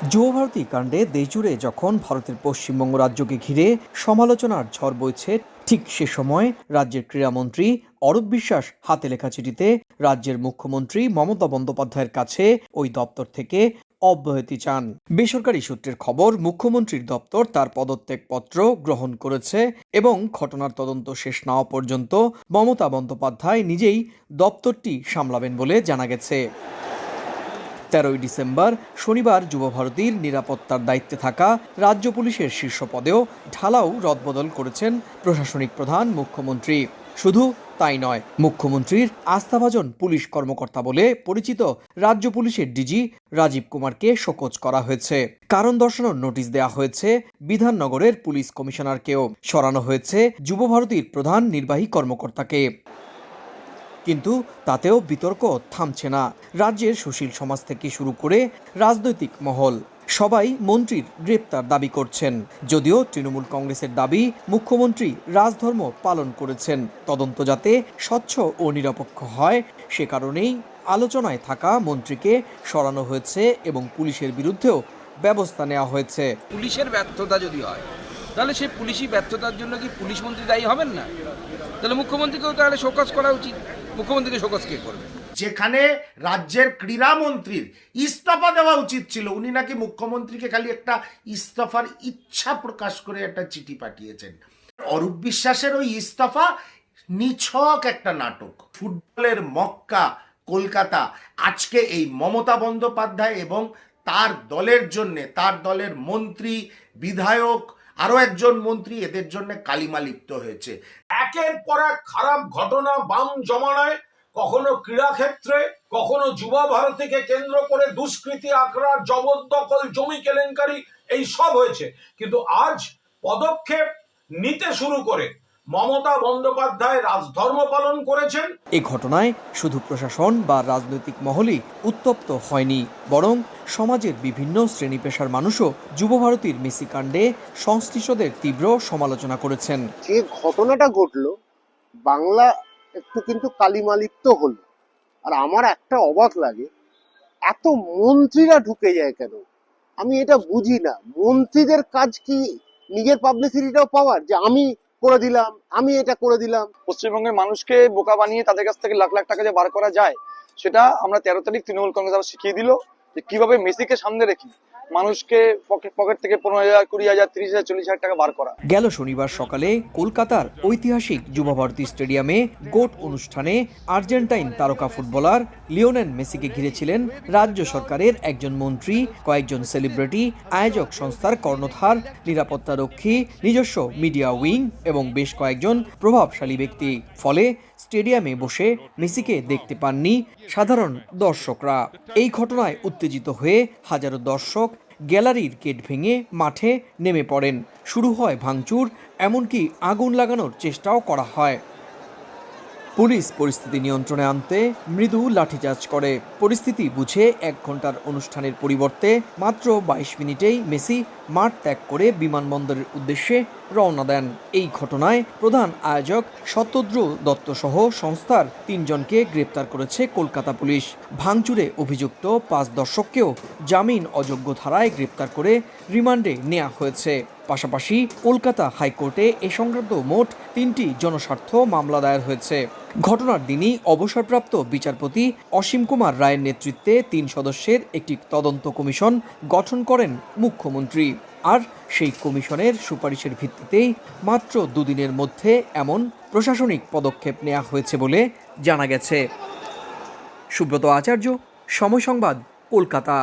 যুবভারতী কাণ্ডে দেশজুড়ে যখন ভারতের পশ্চিমবঙ্গ রাজ্যকে ঘিরে সমালোচনার ঝড় বইছে, ঠিক সে সময় রাজ্যের ক্রীড়ামন্ত্রী অরূপ বিশ্বাস হাতে লেখা চিঠিতে রাজ্যের মুখ্যমন্ত্রী মমতা বন্দ্যোপাধ্যায়ের কাছে ওই দপ্তর থেকে অব্যাহতি চান। বেসরকারি সূত্রের খবর, মুখ্যমন্ত্রীর দপ্তর তার পদত্যাগপত্র গ্রহণ করেছে এবং ঘটনার তদন্ত শেষ না হওয়া পর্যন্ত মমতা বন্দ্যোপাধ্যায় নিজেই দপ্তরটি সামলাবেন বলে জানা গেছে। 13ই ডিসেম্বর শনিবার যুবভারতীর নিরাপত্তার দায়িত্বে থাকা রাজ্য পুলিশের শীর্ষ পদেও ঢালাও রদবদল করেছেন প্রশাসনিক প্রধান মুখ্যমন্ত্রী। শুধু তাই নয়, মুখ্যমন্ত্রীর আস্থাভাজন পুলিশ কর্মকর্তা বলে পরিচিত রাজ্য পুলিশের ডিজি রাজীব কুমারকে শোকজ করা হয়েছে। কারণ দর্শানোর নোটিশ দেওয়া হয়েছে বিধাননগরের পুলিশ কমিশনারকেও। সরানো হয়েছে যুবভারতীর প্রধান নির্বাহী কর্মকর্তাকে। কিন্তু তাতেও বিতর্ক থামছে না। রাজ্যের সুশীল সমাজ থেকে শুরু করে রাজনৈতিক মহল সবাই মন্ত্রীর গ্রেপ্তার দাবি করছেন। যদিও তৃণমূল কংগ্রেসের দাবি, মুখ্যমন্ত্রী রাজধর্ম পালন করেছেন। তদন্ত যাতে স্বচ্ছ ও নিরপেক্ষ হয়, সে কারণেই আলোচনায় থাকা মন্ত্রীকে সরানো হয়েছে এবং পুলিশের বিরুদ্ধেও ব্যবস্থা নেওয়া হয়েছে। পুলিশের ব্যর্থতা যদি হয়, তাহলে সেই পুলিশি ব্যর্থতার জন্য কি পুলিশ মন্ত্রী দায়ী হবেন না? তাহলে মুখ্যমন্ত্রীকেও তাহলে শোকজ করা উচিত। মুখ্যমন্ত্রীকে শোকজ কে করবে? যেখানে রাজ্যের ক্রীড়ামন্ত্রীর ইস্তফা দেওয়া উচিত ছিল, উনি নাকি মুখ্যমন্ত্রীকে খালি একটা ইস্তফার ইচ্ছা প্রকাশ করে একটা চিঠি পাঠিয়েছেন। অরূপ বিশ্বাসের ওই ইস্তফা নিছক একটা নাটক। ফুটবলের মক্কা কলকাতা আজকে এই মমতা বন্দ্যোপাধ্যায় এবং তার দলের জন্যে, তার দলের মন্ত্রী, বিধায়ক, আরো একজন মন্ত্রী, এদের জন্য কালিমা লিপ্ত হয়েছে। একের পর এক খারাপ ঘটনা বাম জমানায়, কখনো ক্রীড়াক্ষেত্রে, কখনো যুবা ভারতীকে কেন্দ্র করে দুষ্কৃতি, আখড়া, জবরদখল, জমি কেলেঙ্কারি, এই সব হয়েছে। কিন্তু আজ পদক্ষেপ নিতে শুরু করে মমতা বন্দ্যোপাধ্যায় রাজধর্ম পালন করেছেন। এই ঘটনায় শুধু প্রশাসন বা রাজনৈতিক মহলই উত্তপ্ত হয়নি, বরং সমাজের বিভিন্ন শ্রেণী পেশার মানুষও যুবভারতীর মেসি কাণ্ডে সংশ্লিষ্টদের তীব্র সমালোচনা করেছেন। যে ঘটনাটা ঘটলো, বাংলা একটু কিন্তু কালিমালিপ্ত হলো। আর আমার একটা অবাক লাগে, এত মন্ত্রীরা ঢুকে যায় কেন? আমি এটা বুঝি না। মন্ত্রীদের কাজ কি নিজের পাবলিসিটিটাও পাওয়ার, যে আমি করে দিলাম, আমি এটা করে দিলাম? পশ্চিমবঙ্গের মানুষকে বোকা বানিয়ে তাদের কাছ থেকে লাখ লাখ টাকা যে বার করা যায়, সেটা আমরা 13 তারিখ তৃণমূল কংগ্রেস আবার শিখিয়ে দিল যে কিভাবে মেসিকে সামনে রেখে মানুষকে পকেট থেকে 15,000, 20,000, 30,000, 40,000 টাকা বার করা। গেল শনিবার সকালে কলকাতার ঐতিহাসিক যুবভারতী স্টেডিয়ামে গোট অনুষ্ঠানে আর্জেন্টাইন তারকা ফুটবলার লিওনেল মেসিকে ঘিরেছিলেন রাজ্য সরকারের একজন মন্ত্রী, কয়েকজন সেলিব্রিটি, আয়োজক সংস্থার কর্ণধার, নিরাপত্তারক্ষী, নিজস্ব মিডিয়া উইং এবং বেশ কয়েকজন প্রভাবশালী ব্যক্তি। ফলে স্টেডিয়ামে বসে মেসিকে দেখতে পাননি সাধারণ দর্শকরা। এই ঘটনায় উত্তেজিত হয়ে হাজারো দর্শক গ্যালারির গেট ভেঙে মাঠে নেমে পড়েন। শুরু হয় ভাঙচুর, এমনকি আগুন লাগানোর চেষ্টাও করা হয়। পুলিশ পরিস্থিতি নিয়ন্ত্রণে আনতে মৃদু লাঠিচার্জ করে। পরিস্থিতি বুঝে 1 ঘন্টার অনুষ্ঠানের পরিবর্তে মাত্র 22 মিনিটেই মেসি মাঠ ত্যাগ করে বিমানবন্দরের উদ্দেশ্যে রওনা দেন। এই ঘটনায় প্রধান আয়োজক শতদ্রু দত্ত সহ সংস্থার 3 জনকে গ্রেপ্তার করেছে কলকাতা পুলিশ। ভাঙচুরে অভিযুক্ত 5 দর্শককেও জামিন অযোগ্য ধারায় গ্রেপ্তার করে রিমান্ডে নেওয়া হয়েছে। পাশাপাশি কলকাতা হাইকোর্টে এ সংক্রান্ত মোট 3টি জনস্বার্থ মামলা দায়ের হয়েছে। ঘটনার দিনই অবসরপ্রাপ্ত বিচারপতি অসীম কুমার রায়ের নেতৃত্বে 3 সদস্যের একটি তদন্ত কমিশন গঠন করেন মুখ্যমন্ত্রী। আর সেই কমিশনের সুপারিশের ভিত্তিতেই মাত্র 2 দিনের মধ্যে এমন প্রশাসনিক পদক্ষেপ নেওয়া হয়েছে বলে জানা গেছে। সুব্রত আচার্য, সময় সংবাদ, কলকাতা।